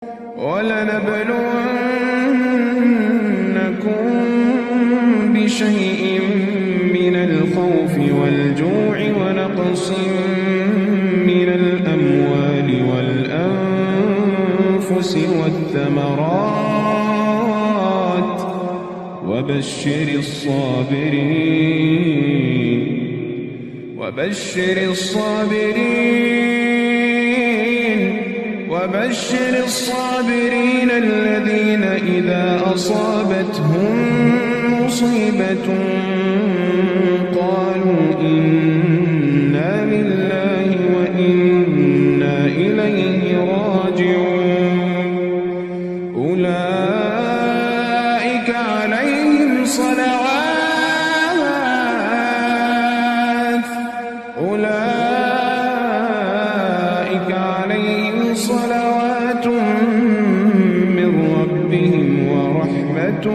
وَلَنَبْلُوَنَّكُم بِشَيْءٍ مِّنَ الْخَوْفِ وَالْجُوعِ وَنَقْصٍ مِّنَ الْأَمْوَالِ وَالْأَنفُسِ وَالثَّمَرَاتِ ۗ وَبَشِّرِ الصَّابِرِينَ الَّذِينَ إِذَا أَصَابَتْهُم مُّصِيبَةٌ قَالُوا إِنَّا لِلَّهِ وَإِنَّا إِلَيْهِ راجِعُونَ أُولَٰئِكَ عَلَيْهِمْ صَلَوَاتٌ مِّن رَّبِّهِمْ وَرَحْمَةٌ